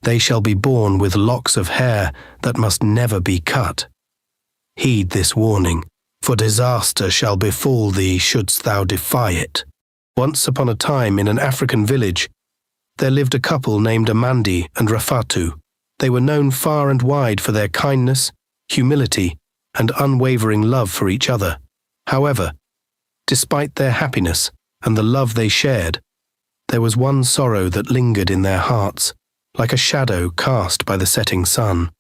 They shall be born with locks of hair that must never be cut. Heed this warning, for disaster shall befall thee shouldst thou defy it. Once upon a time in an African village, there lived a couple named Amandi and Rafatu. They were known far and wide for their kindness, humility, and unwavering love for each other. However, despite their happiness and the love they shared, there was one sorrow that lingered in their hearts, like a shadow cast by the setting sun.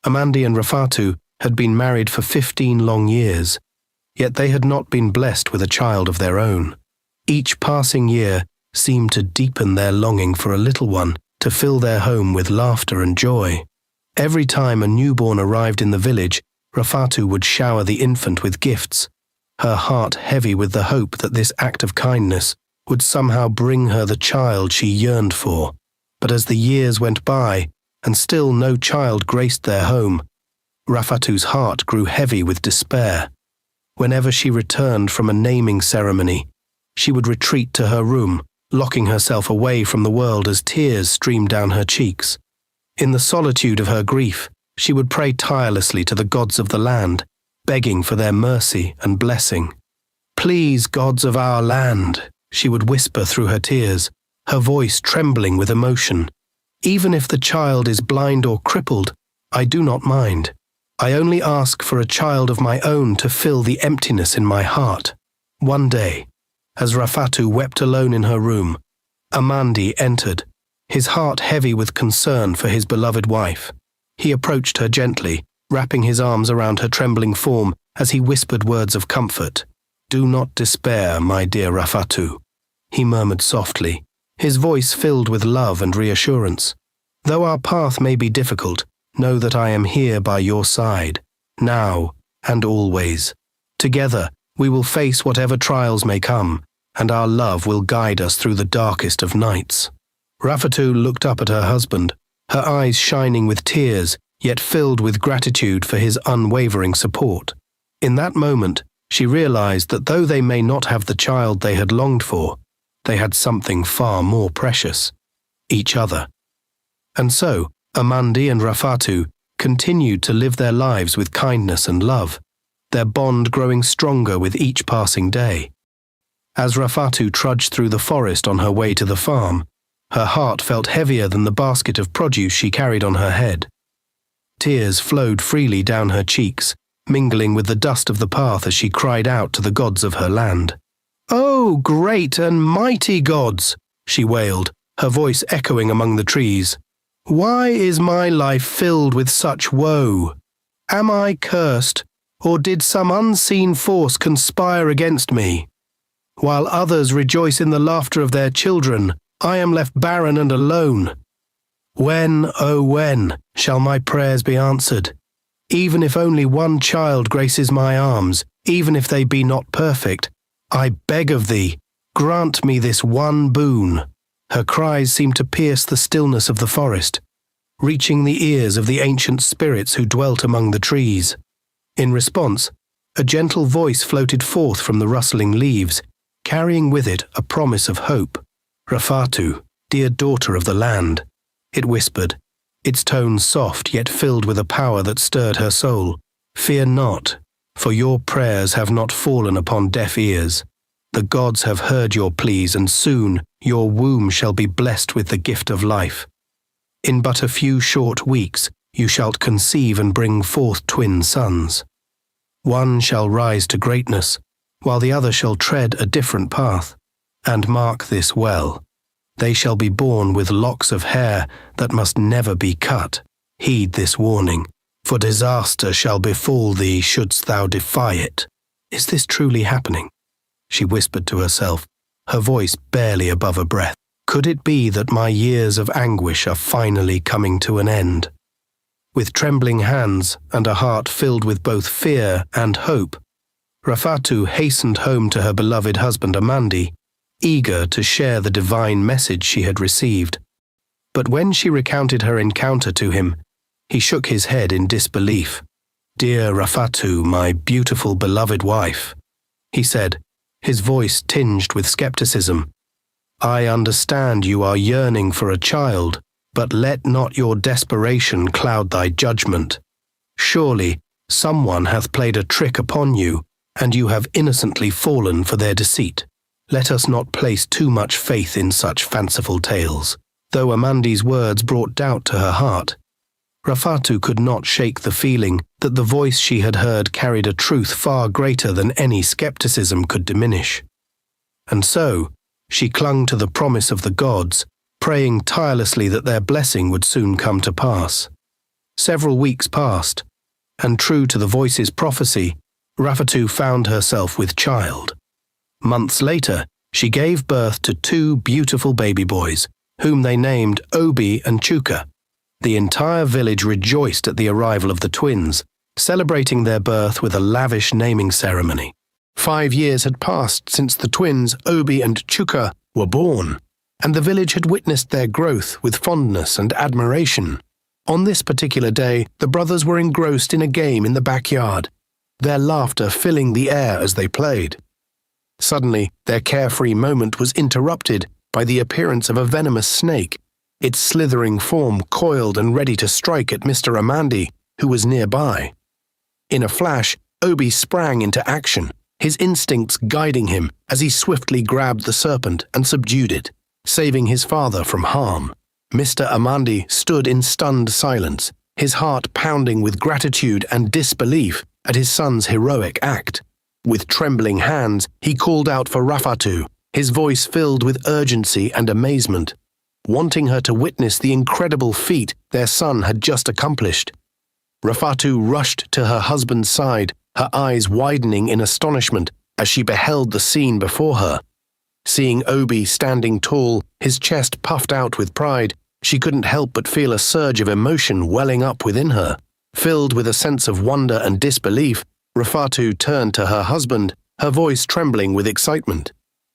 Amandi and Rafatu had been married for 15 long years, yet they had not been blessed with a child of their own. Each passing year seemed to deepen their longing for a little one to fill their home with laughter and joy. Every time a newborn arrived in the village, Rafatu would shower the infant with gifts, her heart heavy with the hope that this act of kindness would somehow bring her the child she yearned for. But as the years went by, and still no child graced their home, Rafatu's heart grew heavy with despair. Whenever she returned from a naming ceremony, she would retreat to her room, locking herself away from the world as tears streamed down her cheeks. In the solitude of her grief, she would pray tirelessly to the gods of the land, begging for their mercy and blessing. "Please, gods of our land," she would whisper through her tears, her voice trembling with emotion. "Even if the child is blind or crippled, I do not mind. I only ask for a child of my own to fill the emptiness in my heart." One day, as Rafatu wept alone in her room, Amandi entered, his heart heavy with concern for his beloved wife. He approached her gently, wrapping his arms around her trembling form as he whispered words of comfort. "Do not despair, my dear Rafatu," he murmured softly, his voice filled with love and reassurance. "Though our path may be difficult, know that I am here by your side, now and always. Together, we will face whatever trials may come, and our love will guide us through the darkest of nights." Rafatu looked up at her husband, her eyes shining with tears, yet filled with gratitude for his unwavering support. In that moment, she realized that though they may not have the child they had longed for, they had something far more precious: each other. And so, Amandi and Rafatu continued to live their lives with kindness and love, their bond growing stronger with each passing day. As Rafatu trudged through the forest on her way to the farm, her heart felt heavier than the basket of produce she carried on her head. Tears flowed freely down her cheeks, mingling with the dust of the path as she cried out to the gods of her land. "Oh, great and mighty gods!" she wailed, her voice echoing among the trees. "Why is my life filled with such woe? Am I cursed, or did some unseen force conspire against me? While others rejoice in the laughter of their children, I am left barren and alone. When, oh when, shall my prayers be answered? Even if only one child graces my arms, even if they be not perfect, I beg of thee, grant me this one boon." Her cries seemed to pierce the stillness of the forest, reaching the ears of the ancient spirits who dwelt among the trees. In response, a gentle voice floated forth from the rustling leaves, carrying with it a promise of hope. "Rafatu, dear daughter of the land," it whispered, its tone soft yet filled with a power that stirred her soul. "Fear not, for your prayers have not fallen upon deaf ears. The gods have heard your pleas, and soon your womb shall be blessed with the gift of life. In but a few short weeks you shalt conceive and bring forth twin sons. One shall rise to greatness, while the other shall tread a different path. And mark this well, they shall be born with locks of hair that must never be cut. Heed this warning, for disaster shall befall thee shouldst thou defy it." "Is this truly happening?" she whispered to herself, her voice barely above a breath. "Could it be that my years of anguish are finally coming to an end?" With trembling hands and a heart filled with both fear and hope, Rafatu hastened home to her beloved husband Amandi, eager to share the divine message she had received. But when she recounted her encounter to him, he shook his head in disbelief. "Dear Rafatu, my beautiful beloved wife," he said, his voice tinged with skepticism, "I understand you are yearning for a child, But let not your desperation cloud thy judgment. Surely someone hath played a trick upon you, and you have innocently fallen for their deceit. Let us not place too much faith in such fanciful tales. Though Amandi's words brought doubt to her heart, Rafatu could not shake the feeling that the voice she had heard carried a truth far greater than any skepticism could diminish. And so, she clung to the promise of the gods, praying tirelessly that their blessing would soon come to pass. Several weeks passed, and true to the voice's prophecy, Rafatu found herself with child. Months later, she gave birth to 2 beautiful baby boys, whom they named Obi and Chuka. The entire village rejoiced at the arrival of the twins, celebrating their birth with a lavish naming ceremony. 5 years had passed since the twins Obi and Chuka were born, and the village had witnessed their growth with fondness and admiration. On this particular day, the brothers were engrossed in a game in the backyard, their laughter filling the air as they played. Suddenly, their carefree moment was interrupted by the appearance of a venomous snake, its slithering form coiled and ready to strike at Mr. Amandi, who was nearby. In a flash, Obi sprang into action, his instincts guiding him as he swiftly grabbed the serpent and subdued it, saving his father from harm. Mr. Amandi stood in stunned silence, his heart pounding with gratitude and disbelief at his son's heroic act. With trembling hands, he called out for Rafatu, his voice filled with urgency and amazement, wanting her to witness the incredible feat their son had just accomplished. Rafatu rushed to her husband's side, her eyes widening in astonishment as she beheld the scene before her. Seeing Obi standing tall, his chest puffed out with pride, she couldn't help but feel a surge of emotion welling up within her. Filled with a sense of wonder and disbelief, Rafatu turned to her husband, her voice trembling with excitement.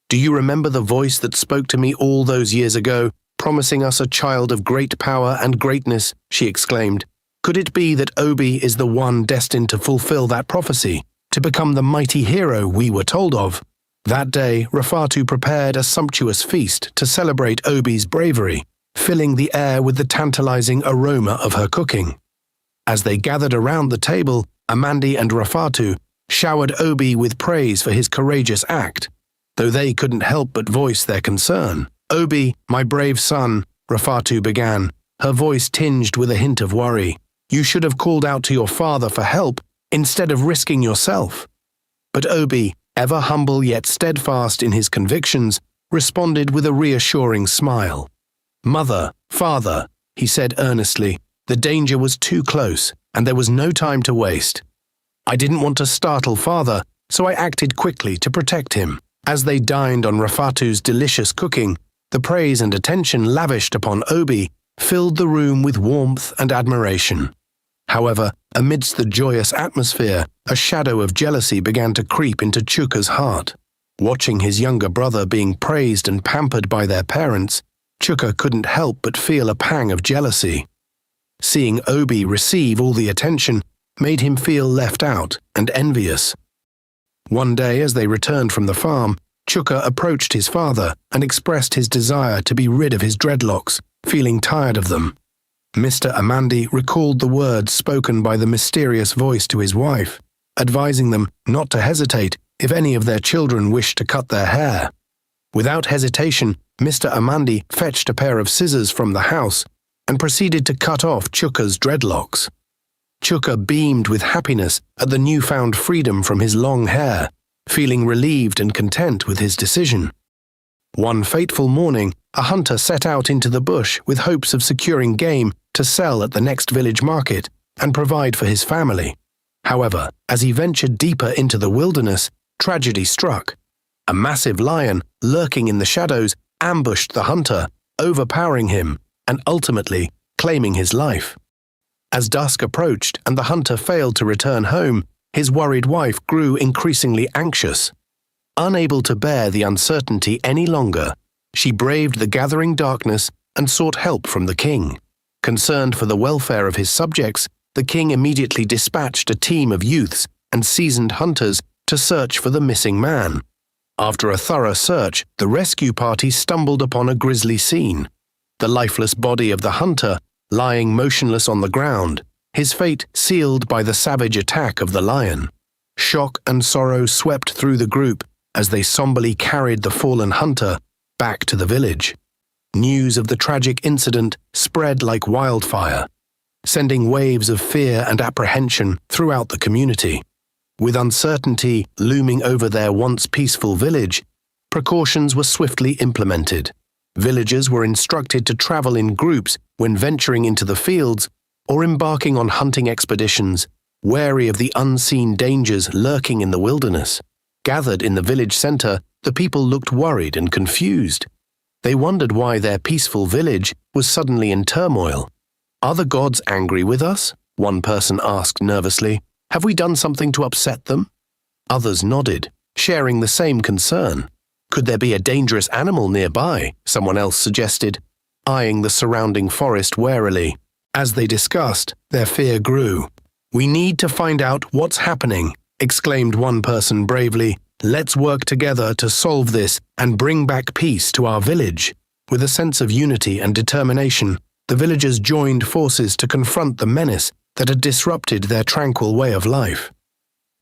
"Do you remember the voice that spoke to me all those years ago, promising us a child of great power and greatness?" she exclaimed. "Could it be that Obi is the one destined to fulfill that prophecy, to become the mighty hero we were told of?" That day, Rafatu prepared a sumptuous feast to celebrate Obi's bravery, filling the air with the tantalizing aroma of her cooking. As they gathered around the table, Amandi and Rafatu showered Obi with praise for his courageous act, though they couldn't help but voice their concern. "Obi, my brave son," Rafatu began, her voice tinged with a hint of worry. "You should have called out to your father for help instead of risking yourself." But Obi, ever humble yet steadfast in his convictions, responded with a reassuring smile. "Mother, father," he said earnestly, "the danger was too close, and there was no time to waste. I didn't want to startle father, so I acted quickly to protect him." As they dined on Rafatu's delicious cooking, the praise and attention lavished upon Obi filled the room with warmth and admiration. However, amidst the joyous atmosphere, a shadow of jealousy began to creep into Chuka's heart. Watching his younger brother being praised and pampered by their parents, Chuka couldn't help but feel a pang of jealousy. Seeing Obi receive all the attention made him feel left out and envious. One day, as they returned from the farm, Chuka approached his father and expressed his desire to be rid of his dreadlocks, feeling tired of them. Mr. Amandi recalled the words spoken by the mysterious voice to his wife, advising them not to hesitate if any of their children wished to cut their hair. Without hesitation, Mr. Amandi fetched a pair of scissors from the house and proceeded to cut off Chuka's dreadlocks. Chuka beamed with happiness at the newfound freedom from his long hair, feeling relieved and content with his decision. One fateful morning, a hunter set out into the bush with hopes of securing game to sell at the next village market and provide for his family. However, as he ventured deeper into the wilderness, tragedy struck. A massive lion, lurking in the shadows, ambushed the hunter, overpowering him and ultimately claiming his life. As dusk approached and the hunter failed to return home, his worried wife grew increasingly anxious. Unable to bear the uncertainty any longer, she braved the gathering darkness and sought help from the king. Concerned for the welfare of his subjects, the king immediately dispatched a team of youths and seasoned hunters to search for the missing man. After a thorough search, the rescue party stumbled upon a grisly scene. the lifeless body of the hunter lying motionless on the ground, his fate sealed by the savage attack of the lion. Shock and sorrow swept through the group as they somberly carried the fallen hunter back to the village. News of the tragic incident spread like wildfire, sending waves of fear and apprehension throughout the community. With uncertainty looming over their once peaceful village, precautions were swiftly implemented. Villagers were instructed to travel in groups when venturing into the fields or embarking on hunting expeditions, wary of the unseen dangers lurking in the wilderness. Gathered in the village center, the people looked worried and confused. They wondered why their peaceful village was suddenly in turmoil. "Are the gods angry with us?" one person asked nervously. "Have we done something to upset them?" Others nodded, sharing the same concern. "Could there be a dangerous animal nearby?" someone else suggested, eyeing the surrounding forest warily. As they discussed, their fear grew. "We need to find out what's happening," exclaimed one person bravely. "Let's work together to solve this and bring back peace to our village." With a sense of unity and determination, the villagers joined forces to confront the menace that had disrupted their tranquil way of life.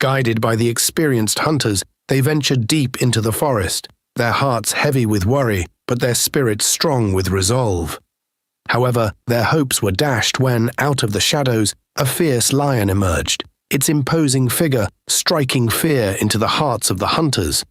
Guided by the experienced hunters, they ventured deep into the forest, their hearts heavy with worry, but their spirits strong with resolve. However, their hopes were dashed when, out of the shadows, a fierce lion emerged, its imposing figure striking fear into the hearts of the hunters.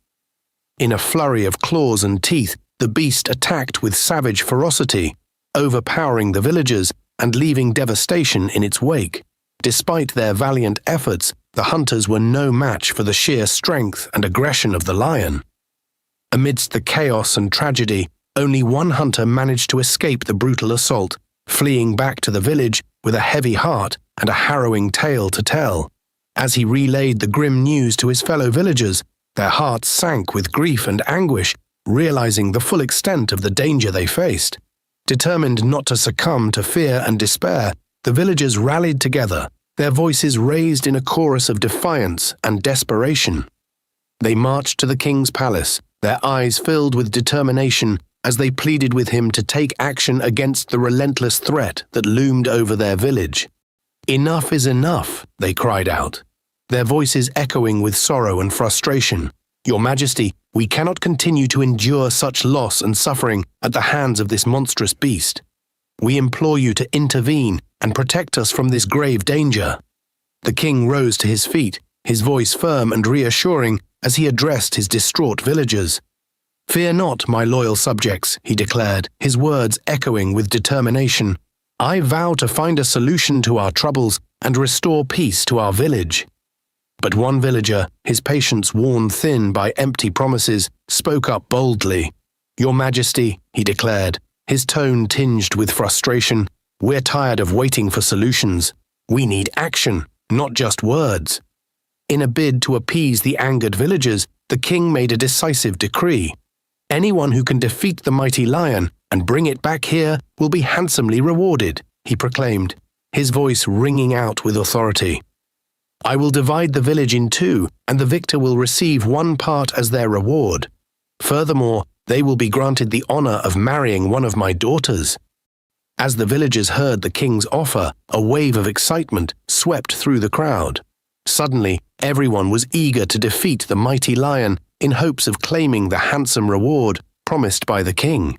In a flurry of claws and teeth, the beast attacked with savage ferocity, overpowering the villagers and leaving devastation in its wake. Despite their valiant efforts, the hunters were no match for the sheer strength and aggression of the lion. Amidst the chaos and tragedy, only one hunter managed to escape the brutal assault, fleeing back to the village with a heavy heart and a harrowing tale to tell. As he relayed the grim news to his fellow villagers, their hearts sank with grief and anguish, realizing the full extent of the danger they faced. Determined not to succumb to fear and despair, the villagers rallied together, their voices raised in a chorus of defiance and desperation. They marched to the king's palace, their eyes filled with determination as they pleaded with him to take action against the relentless threat that loomed over their village. "Enough is enough," they cried out, their voices echoing with sorrow and frustration. "Your Majesty, we cannot continue to endure such loss and suffering at the hands of this monstrous beast. We implore you to intervene and protect us from this grave danger." The king rose to his feet, his voice firm and reassuring as he addressed his distraught villagers. "Fear not, my loyal subjects," he declared, his words echoing with determination. "I vow to find a solution to our troubles and restore peace to our village." But one villager, his patience worn thin by empty promises, spoke up boldly. "Your Majesty," he declared, his tone tinged with frustration, "we're tired of waiting for solutions. We need action, not just words." In a bid to appease the angered villagers, the king made a decisive decree. "Anyone who can defeat the mighty lion and bring it back here will be handsomely rewarded," he proclaimed, his voice ringing out with authority. "I will divide the village in two, and the victor will receive one part as their reward. Furthermore, they will be granted the honor of marrying one of my daughters." As the villagers heard the king's offer, a wave of excitement swept through the crowd. Suddenly, everyone was eager to defeat the mighty lion in hopes of claiming the handsome reward promised by the king.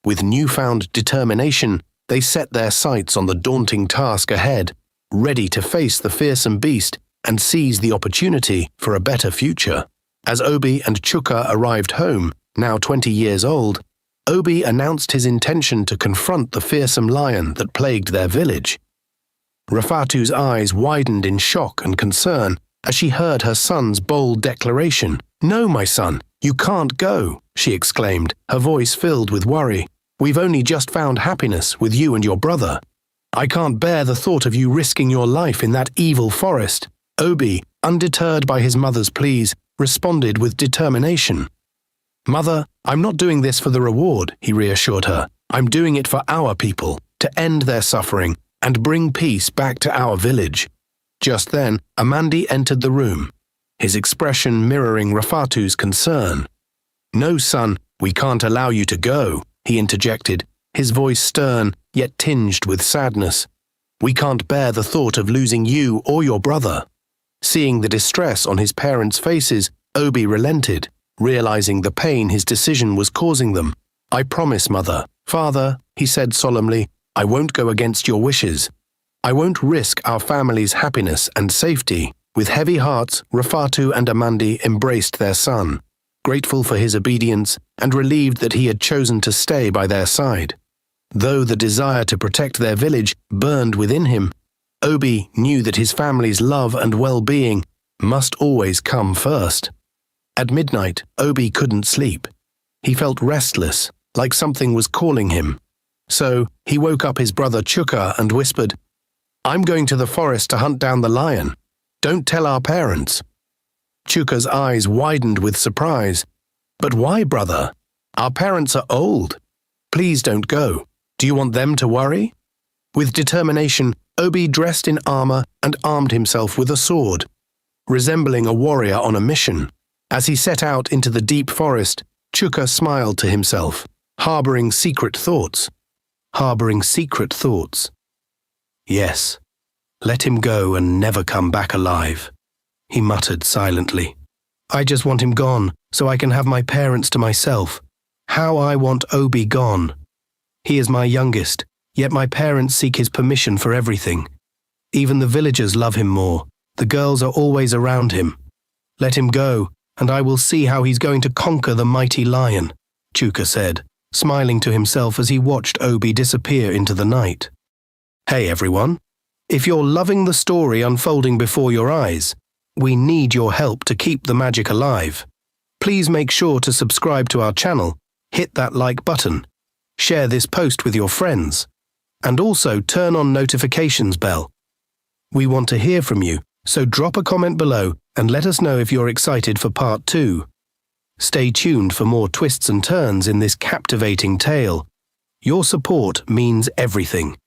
With newfound determination, they set their sights on the daunting task ahead, ready to face the fearsome beast and seize the opportunity for a better future. As Obi and Chuka arrived home, now 20 years old, Obi announced his intention to confront the fearsome lion that plagued their village. Rafatu's eyes widened in shock and concern as she heard her son's bold declaration. "No, my son, you can't go," she exclaimed, her voice filled with worry. "We've only just found happiness with you and your brother. I can't bear the thought of you risking your life in that evil forest." Obi, undeterred by his mother's pleas, responded with determination. "Mother, I'm not doing this for the reward," he reassured her. "I'm doing it for our people, to end their suffering and bring peace back to our village." Just then, Amandi entered the room, his expression mirroring Rafatu's concern. "No, son, we can't allow you to go," he interjected, his voice stern, yet tinged with sadness. "We can't bear the thought of losing you or your brother." Seeing the distress on his parents' faces, Obi relented, realizing the pain his decision was causing them. "I promise, Mother." "Father," he said solemnly, "I won't go against your wishes. I won't risk our family's happiness and safety." With heavy hearts, Rafatu and Amandi embraced their son, grateful for his obedience and relieved that he had chosen to stay by their side. Though the desire to protect their village burned within him, Obi knew that his family's love and well-being must always come first. At midnight, Obi couldn't sleep. He felt restless, like something was calling him. So he woke up his brother Chuka and whispered, "I'm going to the forest to hunt down the lion. Don't tell our parents." Chuka's eyes widened with surprise. "But why, brother? Our parents are old. Please don't go. Do you want them to worry?" With determination, Obi dressed in armor and armed himself with a sword, resembling a warrior on a mission. As he set out into the deep forest, Chuka smiled to himself, harboring secret thoughts. Yes, let him go and never come back alive, he muttered silently. "I just want him gone so I can have my parents to myself. How I want Obi gone. He is my youngest, yet my parents seek his permission for everything. Even the villagers love him more. The girls are always around him. Let him go, and I will see how he's going to conquer the mighty lion," Chuka said, smiling to himself as he watched Obi disappear into the night. Hey everyone, if you're loving the story unfolding before your eyes, we need your help to keep the magic alive. Please make sure to subscribe to our channel, hit that like button, share this post with your friends, and also turn on notifications bell. We want to hear from you, so drop a comment below and let us know if you're excited for part 2. Stay tuned for more twists and turns in this captivating tale. Your support means everything.